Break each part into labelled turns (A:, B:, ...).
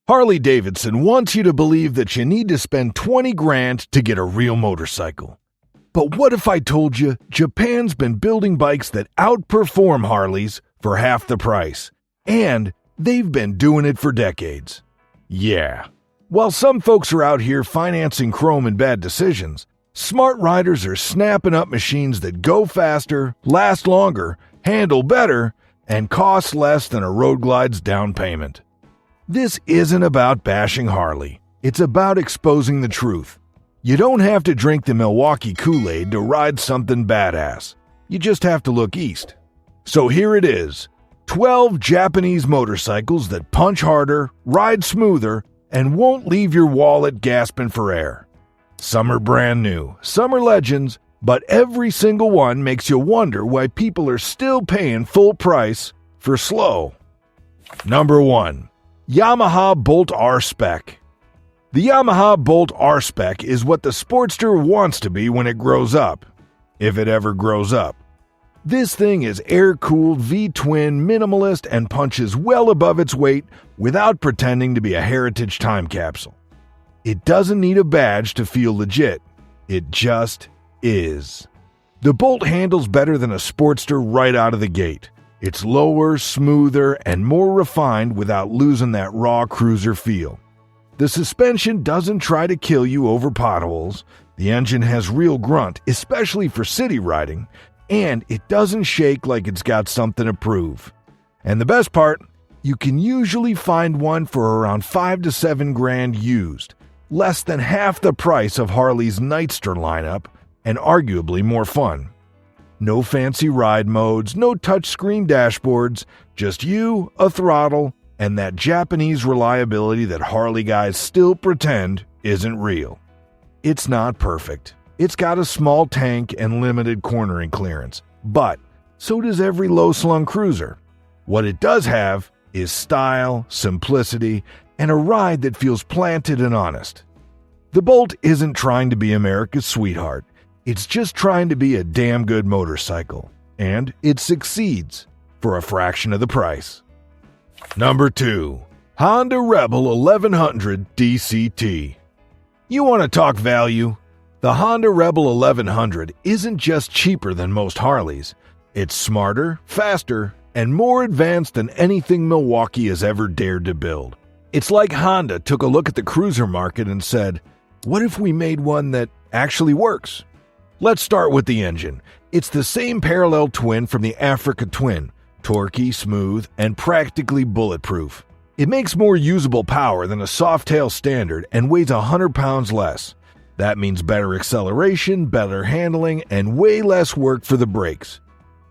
A: Harley-Davidson wants you to believe that you need to spend 20 grand to get a real motorcycle. But what if I told you Japan's been building bikes that outperform Harleys for half the price? And they've been doing it for decades. Yeah. While some folks are out here financing chrome and bad decisions, smart riders are snapping up machines that go faster, last longer, handle better, and cost less than a Road Glide's down payment. This isn't about bashing Harley. It's about exposing the truth. You don't have to drink the Milwaukee Kool-Aid to ride something badass. You just have to look east. So here it is. 12 Japanese motorcycles that punch harder, ride smoother, and won't leave your wallet gasping for air. Some are brand new, some are legends, but every single one makes you wonder why people are still paying full price for slow. Number 1. Yamaha Bolt R-Spec. The Yamaha Bolt R-Spec is what the Sportster wants to be when it grows up, if it ever grows up. This thing is air-cooled, V-twin, minimalist, and punches well above its weight without pretending to be a heritage time capsule. It doesn't need a badge to feel legit. It just is. The Bolt handles better than a Sportster right out of the gate. It's lower, smoother, and more refined without losing that raw cruiser feel. The suspension doesn't try to kill you over potholes, the engine has real grunt, especially for city riding, and it doesn't shake like it's got something to prove. And the best part, you can usually find one for around 5 to 7 grand used, less than half the price of Harley's Nightster lineup, and arguably more fun. No fancy ride modes, no touchscreen dashboards, just you, a throttle, and that Japanese reliability that Harley guys still pretend isn't real. It's not perfect. It's got a small tank and limited cornering clearance, but so does every low-slung cruiser. What it does have is style, simplicity, and a ride that feels planted and honest. The Bolt isn't trying to be America's sweetheart. It's just trying to be a damn good motorcycle, and it succeeds for a fraction of the price. Number 2. Honda Rebel 1100 DCT. You want to talk value? The Honda Rebel 1100 isn't just cheaper than most Harleys. It's smarter, faster, and more advanced than anything Milwaukee has ever dared to build. It's like Honda took a look at the cruiser market and said, what if we made one that actually works? Let's start with the engine. It's the same parallel twin from the Africa Twin, torquey, smooth, and practically bulletproof. It makes more usable power than a Softail standard and weighs 100 pounds less. That means better acceleration, better handling, and way less work for the brakes.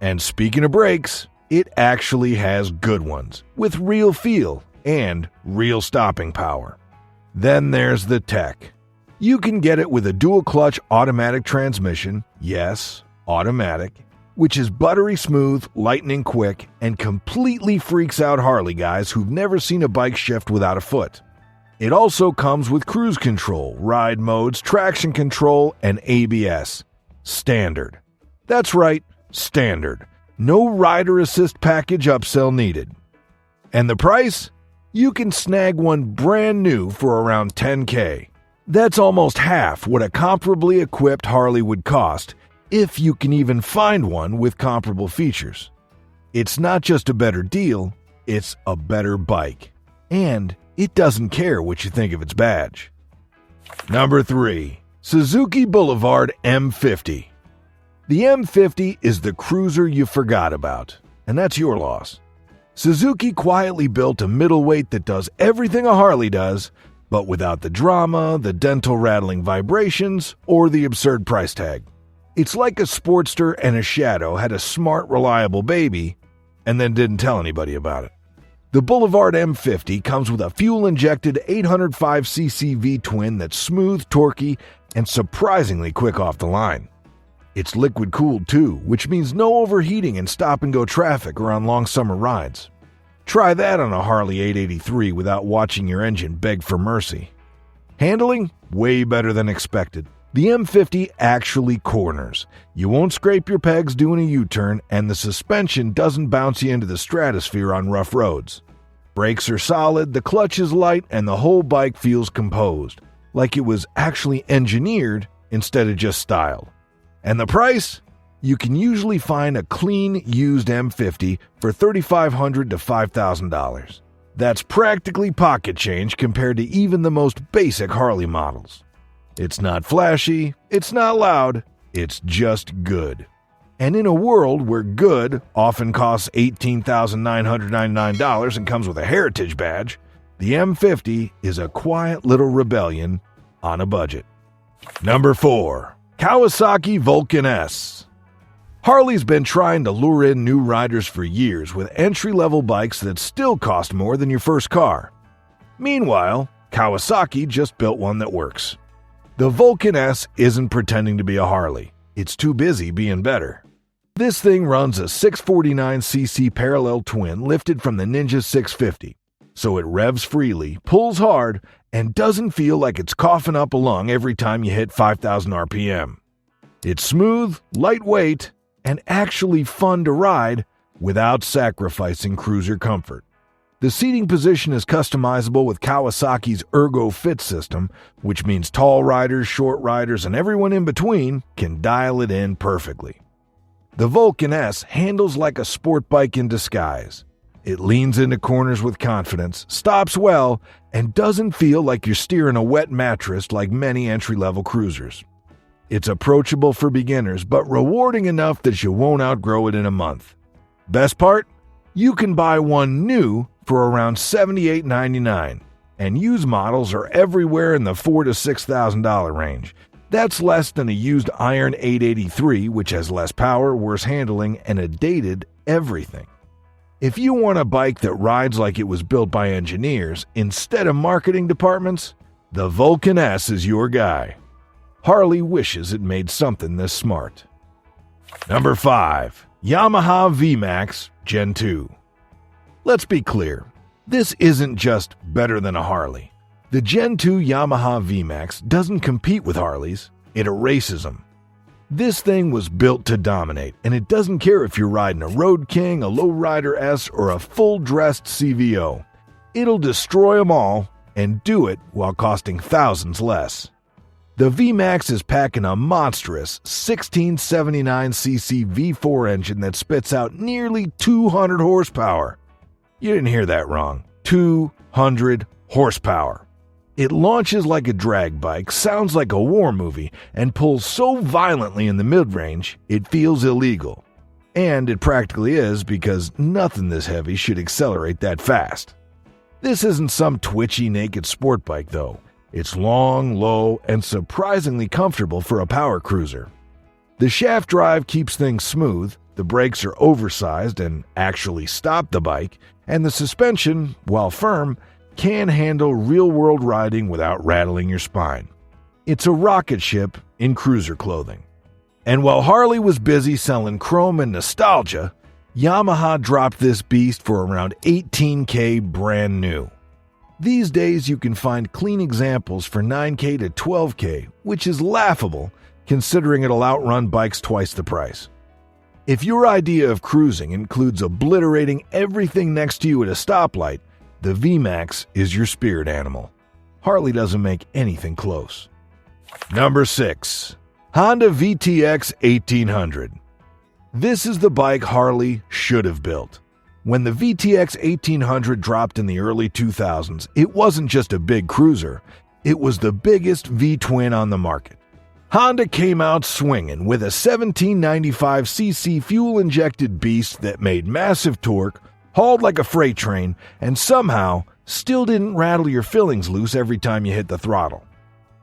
A: And speaking of brakes, it actually has good ones, with real feel and real stopping power. Then there's the tech. You can get it with a dual-clutch automatic transmission, yes, automatic, which is buttery smooth, lightning quick, and completely freaks out Harley guys who've never seen a bike shift without a foot. It also comes with cruise control, ride modes, traction control, and ABS. Standard. That's right, standard. No rider assist package upsell needed. And the price? You can snag one brand new for around $10K. That's almost half what a comparably equipped Harley would cost, if you can even find one with comparable features. It's not just a better deal, it's a better bike. And it doesn't care what you think of its badge. Number 3. Suzuki Boulevard M50. The M50 is the cruiser you forgot about, and that's your loss. Suzuki quietly built a middleweight that does everything a Harley does, but without the drama, the dental rattling vibrations, or the absurd price tag. It's like a Sportster and a Shadow had a smart, reliable baby, and then didn't tell anybody about it. The Boulevard M50 comes with a fuel-injected 805cc V-twin that's smooth, torquey, and surprisingly quick off the line. It's liquid-cooled too, which means no overheating in stop-and-go traffic or on long summer rides. Try that on a Harley 883 without watching your engine beg for mercy. Handling? Way better than expected. The M50 actually corners. You won't scrape your pegs doing a U-turn, and the suspension doesn't bounce you into the stratosphere on rough roads. Brakes are solid, the clutch is light, and the whole bike feels composed, like it was actually engineered instead of just styled. And the price? You can usually find a clean, used M50 for $3,500 to $5,000. That's practically pocket change compared to even the most basic Harley models. It's not flashy, it's not loud, it's just good. And in a world where good often costs $18,999 and comes with a heritage badge, the M50 is a quiet little rebellion on a budget. Number 4. Kawasaki Vulcan S. Harley's been trying to lure in new riders for years with entry-level bikes that still cost more than your first car. Meanwhile, Kawasaki just built one that works. The Vulcan S isn't pretending to be a Harley. It's too busy being better. This thing runs a 649cc parallel twin lifted from the Ninja 650, so it revs freely, pulls hard, and doesn't feel like it's coughing up a lung every time you hit 5,000 RPM. It's smooth, lightweight, and actually fun to ride without sacrificing cruiser comfort. The seating position is customizable with Kawasaki's Ergo Fit system, which means tall riders, short riders, and everyone in between can dial it in perfectly. The Vulcan S handles like a sport bike in disguise. It leans into corners with confidence, stops well, and doesn't feel like you're steering a wet mattress like many entry-level cruisers. It's approachable for beginners, but rewarding enough that you won't outgrow it in a month. Best part? You can buy one new for around $78.99, and used models are everywhere in the $4,000 to $6,000 range. That's less than a used Iron 883, which has less power, worse handling, and a dated everything. If you want a bike that rides like it was built by engineers instead of marketing departments, the Vulcan S is your guy. Harley wishes it made something this smart. Number 5. Yamaha V-Max Gen 2. Let's be clear, this isn't just better than a Harley. The Gen 2 Yamaha V-Max doesn't compete with Harleys, it erases them. This thing was built to dominate, and it doesn't care if you're riding a Road King, a Lowrider S, or a full-dressed CVO. It'll destroy them all, and do it while costing thousands less. The V-Max is packing a monstrous 1679cc V4 engine that spits out nearly 200 horsepower. You didn't hear that wrong. 200 horsepower. It launches like a drag bike, sounds like a war movie, and pulls so violently in the mid-range, it feels illegal. And it practically is, because nothing this heavy should accelerate that fast. This isn't some twitchy naked sport bike, though. It's long, low, and surprisingly comfortable for a power cruiser. The shaft drive keeps things smooth, the brakes are oversized and actually stop the bike, and the suspension, while firm, can handle real-world riding without rattling your spine. It's a rocket ship in cruiser clothing. And while Harley was busy selling chrome and nostalgia, Yamaha dropped this beast for around $18,000 brand new. These days you can find clean examples for $9,000 to $12,000, which is laughable considering it'll outrun bikes twice the price. If your idea of cruising includes obliterating everything next to you at a stoplight, the V-Max is your spirit animal. Harley doesn't make anything close. Number 6. Honda VTX 1800. This is the bike Harley should have built. When the VTX 1800 dropped in the early 2000s, it wasn't just a big cruiser, it was the biggest V-twin on the market. Honda came out swinging with a 1795cc fuel-injected beast that made massive torque, hauled like a freight train, and somehow still didn't rattle your fillings loose every time you hit the throttle.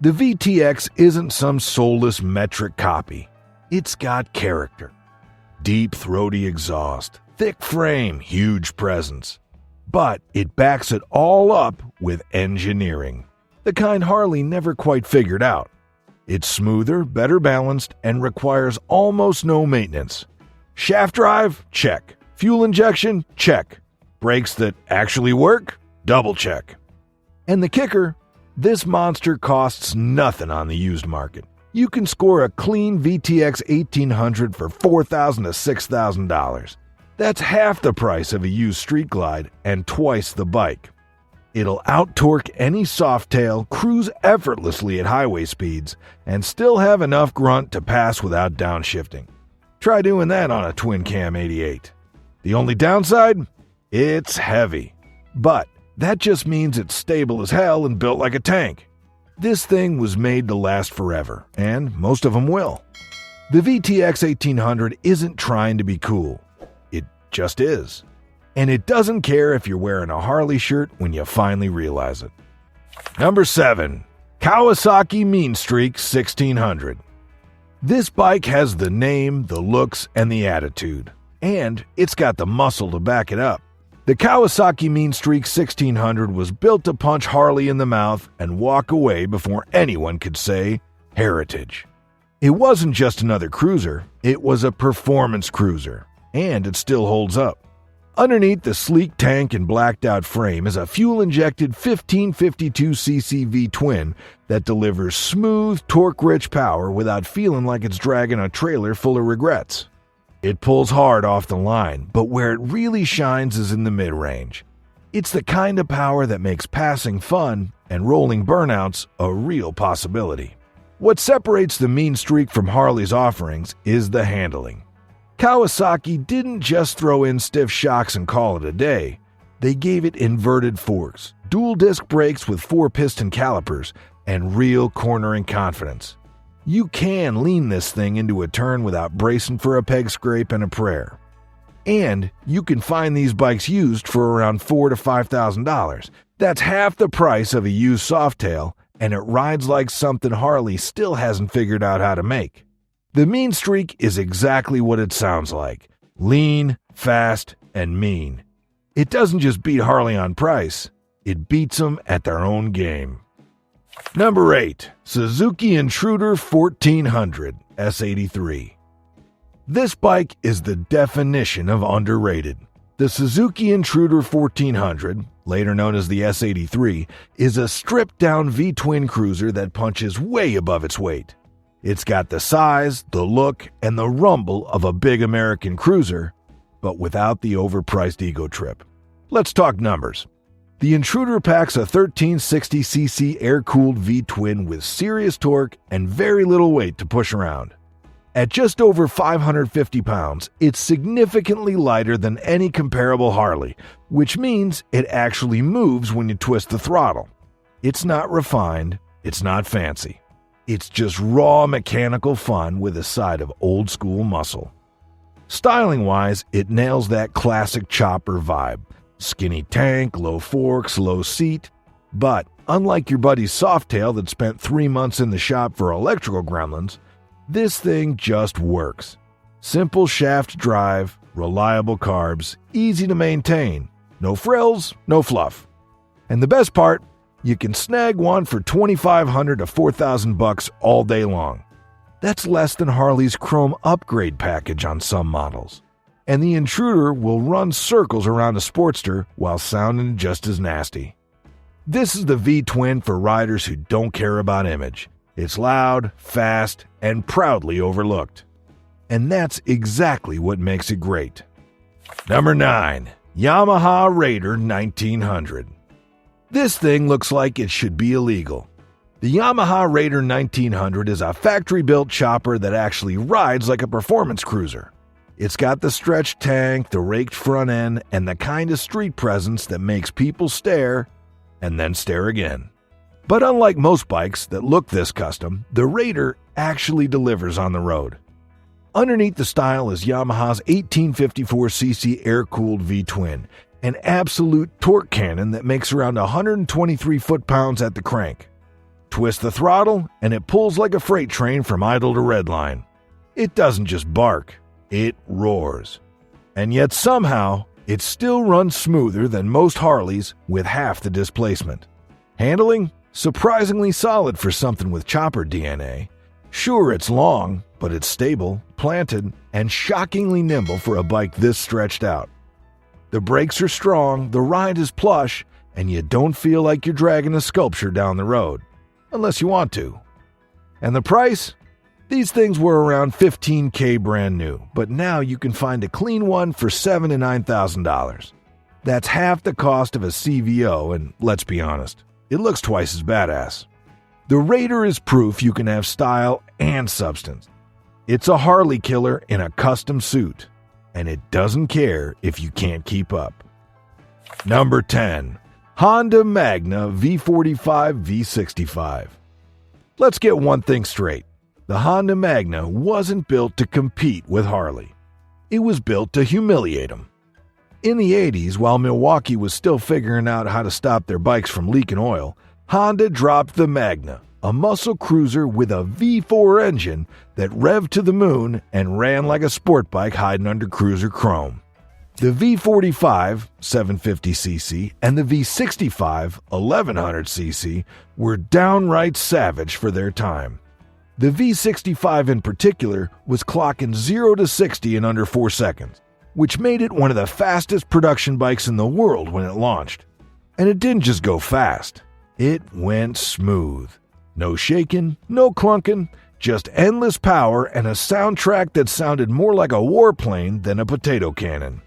A: The VTX isn't some soulless metric copy. It's got character. Deep, throaty exhaust, thick frame, huge presence. But it backs it all up with engineering, the kind Harley never quite figured out. It's smoother, better balanced, and requires almost no maintenance. Shaft drive? Check. Fuel injection? Check. Brakes that actually work? Double check. And the kicker? This monster costs nothing on the used market. You can score a clean VTX 1800 for $4,000 to $6,000. That's half the price of a used Street Glide and twice the bike. It'll out-torque any softail, cruise effortlessly at highway speeds, and still have enough grunt to pass without downshifting. Try doing that on a twin-cam 88. The only downside? It's heavy. But that just means it's stable as hell and built like a tank. This thing was made to last forever, and most of them will. The VTX 1800 isn't trying to be cool. It just is. And it doesn't care if you're wearing a Harley shirt when you finally realize it. Number 7. Kawasaki Mean Streak 1600. This bike has the name, the looks, and the attitude. And it's got the muscle to back it up. The Kawasaki Mean Streak 1600 was built to punch Harley in the mouth and walk away before anyone could say heritage. It wasn't just another cruiser, it was a performance cruiser, and it still holds up. Underneath the sleek tank and blacked-out frame is a fuel-injected 1552cc V-twin that delivers smooth, torque-rich power without feeling like it's dragging a trailer full of regrets. It pulls hard off the line, but where it really shines is in the mid-range. It's the kind of power that makes passing fun and rolling burnouts a real possibility. What separates the Mean Streak from Harley's offerings is the handling. Kawasaki didn't just throw in stiff shocks and call it a day. They gave it inverted forks, dual-disc brakes with 4-piston calipers, and real cornering confidence. You can lean this thing into a turn without bracing for a peg scrape and a prayer. And you can find these bikes used for around $4,000 to $5,000. That's half the price of a used Softail, and it rides like something Harley still hasn't figured out how to make. The Mean Streak is exactly what it sounds like. Lean, fast, and mean. It doesn't just beat Harley on price, it beats them at their own game. Number 8. Suzuki Intruder 1400 S83. This bike is the definition of underrated. The Suzuki Intruder 1400, later known as the S83, is a stripped-down V-twin cruiser that punches way above its weight. It's got the size, the look, and the rumble of a big American cruiser, but without the overpriced ego trip. Let's talk numbers. The Intruder packs a 1360cc air-cooled V-twin with serious torque and very little weight to push around. At just over 550 pounds, it's significantly lighter than any comparable Harley, which means it actually moves when you twist the throttle. It's not refined, it's not fancy. It's just raw mechanical fun with a side of old-school muscle. Styling-wise, it nails that classic chopper vibe. Skinny tank, low forks, low seat. But unlike your buddy's Softail that spent 3 months in the shop for electrical gremlins, this thing just works. Simple shaft drive, reliable carbs, easy to maintain. No frills, no fluff. And the best part, you can snag one for $2,500 to $4,000 all day long. That's less than Harley's Chrome upgrade package on some models. And the Intruder will run circles around a Sportster while sounding just as nasty. This is the V-twin for riders who don't care about image. It's loud, fast, and proudly overlooked. And that's exactly what makes it great. Number 9. Yamaha Raider 1900. This thing looks like it should be illegal. The Yamaha Raider 1900 is a factory-built chopper that actually rides like a performance cruiser. It's got the stretched tank, the raked front end, and the kind of street presence that makes people stare and then stare again. But unlike most bikes that look this custom, the Raider actually delivers on the road. Underneath the style is Yamaha's 1854cc air-cooled V-twin, an absolute torque cannon that makes around 123 foot-pounds at the crank. Twist the throttle, and it pulls like a freight train from idle to redline. It doesn't just bark, it roars. And yet somehow, it still runs smoother than most Harleys with half the displacement. Handling? Surprisingly solid for something with chopper DNA. Sure, it's long, but it's stable, planted, and shockingly nimble for a bike this stretched out. The brakes are strong, the ride is plush, and you don't feel like you're dragging a sculpture down the road. Unless you want to. And the price? These things were around $15,000 brand new, but now you can find a clean one for $7,000 to $9,000. That's half the cost of a CVO, and let's be honest, it looks twice as badass. The Raider is proof you can have style and substance. It's a Harley killer in a custom suit, and it doesn't care if you can't keep up. Number 10. Honda Magna V45 V65. Let's get one thing straight. The Honda Magna wasn't built to compete with Harley. It was built to humiliate them. In the 80s, while Milwaukee was still figuring out how to stop their bikes from leaking oil, Honda dropped the Magna, a muscle cruiser with a V4 engine that revved to the moon and ran like a sport bike hiding under cruiser chrome. The V45 750cc and the V65 1100cc were downright savage for their time. The V65 in particular was clocking 0 to 60 in under 4 seconds, which made it one of the fastest production bikes in the world when it launched. And it didn't just go fast, it went smooth. No shaking, no clunking, just endless power and a soundtrack that sounded more like a warplane than a potato cannon.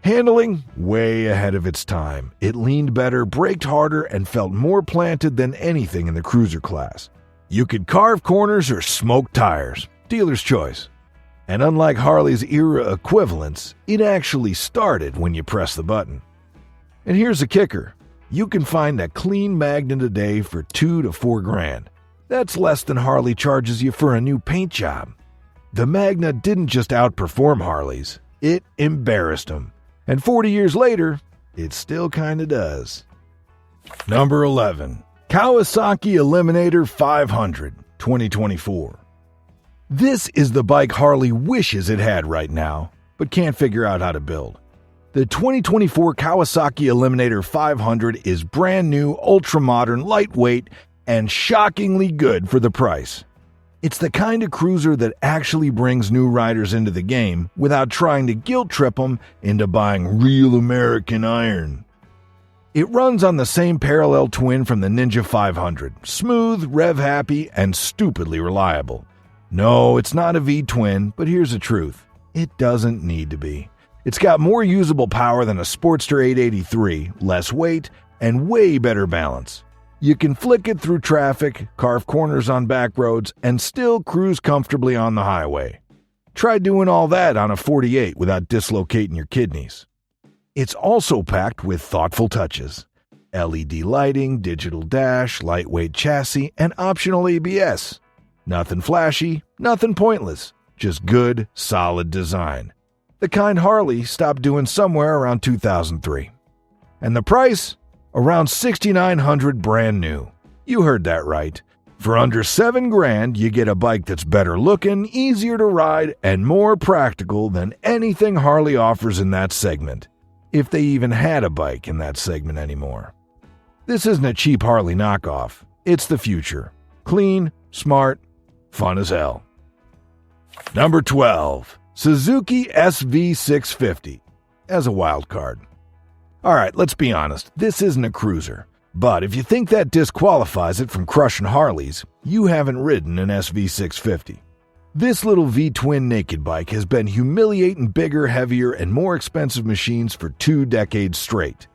A: Handling, way ahead of its time. It leaned better, braked harder, and felt more planted than anything in the cruiser class. You could carve corners or smoke tires, dealer's choice. And unlike Harley's era equivalents, it actually started when you press the button. And here's the kicker. You can find a clean Magna today for $2,000 to $4,000. That's less than Harley charges you for a new paint job. The Magna didn't just outperform Harleys, it embarrassed them. And 40 years later, it still kinda does. Number 11. Kawasaki Eliminator 500, 2024. This is the bike Harley wishes it had right now, but can't figure out how to build. The 2024 Kawasaki Eliminator 500 is brand new, ultra-modern, lightweight, and shockingly good for the price. It's the kind of cruiser that actually brings new riders into the game without trying to guilt trip them into buying real American iron. It runs on the same parallel twin from the Ninja 500, smooth, rev-happy, and stupidly reliable. No, it's not a V-twin, but here's the truth. It doesn't need to be. It's got more usable power than a Sportster 883, less weight, and way better balance. You can flick it through traffic, carve corners on back roads, and still cruise comfortably on the highway. Try doing all that on a 48 without dislocating your kidneys. It's also packed with thoughtful touches. LED lighting, digital dash, lightweight chassis, and optional ABS. Nothing flashy, nothing pointless, just good, solid design. The kind Harley stopped doing somewhere around 2003. And the price? Around $6,900 brand new. You heard that right. For under $7,000, you get a bike that's better looking, easier to ride, and more practical than anything Harley offers in that segment. If they even had a bike in that segment anymore. This isn't a cheap Harley knockoff. It's the future. Clean, smart, fun as hell. Number 12. Suzuki SV650 as a wild card. Alright, let's be honest, this isn't a cruiser. But if you think that disqualifies it from crushing Harleys, you haven't ridden an SV650. This little V-twin naked bike has been humiliating bigger, heavier, and more expensive machines for 2 decades straight.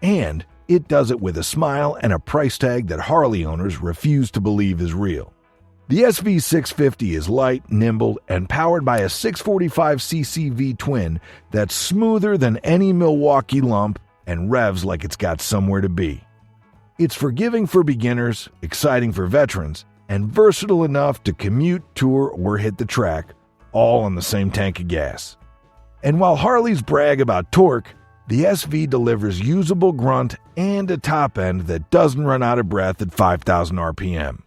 A: And it does it with a smile and a price tag that Harley owners refuse to believe is real. The SV650 is light, nimble, and powered by a 645cc V-twin that's smoother than any Milwaukee lump and revs like it's got somewhere to be. It's forgiving for beginners, exciting for veterans, and versatile enough to commute, tour, or hit the track, all on the same tank of gas. And while Harleys brag about torque, the SV delivers usable grunt and a top end that doesn't run out of breath at 5,000 RPM.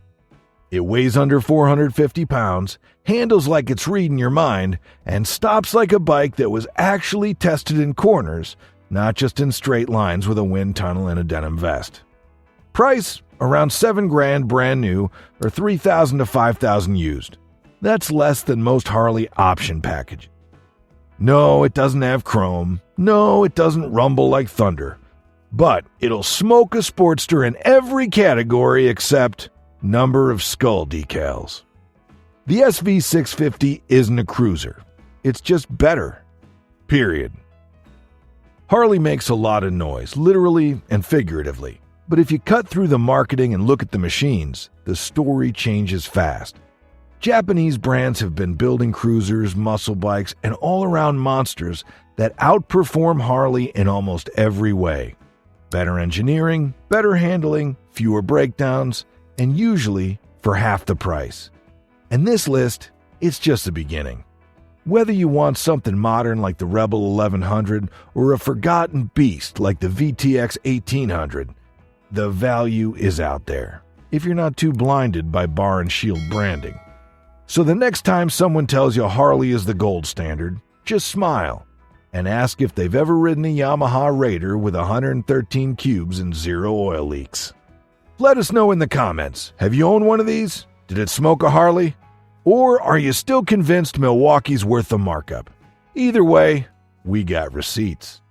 A: It weighs under 450 pounds, handles like it's reading your mind, and stops like a bike that was actually tested in corners, not just in straight lines with a wind tunnel and a denim vest. Price? Around $7,000 brand new or $3,000 to $5,000 used. That's less than most Harley option packages. No, it doesn't have chrome. No, it doesn't rumble like thunder. But it'll smoke a Sportster in every category except number of skull decals. The SV650 isn't a cruiser. It's just better. Period. Harley makes a lot of noise, literally and figuratively. But if you cut through the marketing and look at the machines, the story changes fast. Japanese brands have been building cruisers, muscle bikes, and all-around monsters that outperform Harley in almost every way. Better engineering, better handling, fewer breakdowns, and usually for half the price. And this list, it's just the beginning. Whether you want something modern like the Rebel 1100 or a forgotten beast like the VTX 1800, the value is out there, if you're not too blinded by bar and shield branding. So the next time someone tells you Harley is the gold standard, just smile and ask if they've ever ridden a Yamaha Raider with 113 cubes and 0 oil leaks. Let us know in the comments, have you owned one of these? Did it smoke a Harley? Or are you still convinced Milwaukee's worth the markup? Either way, we got receipts.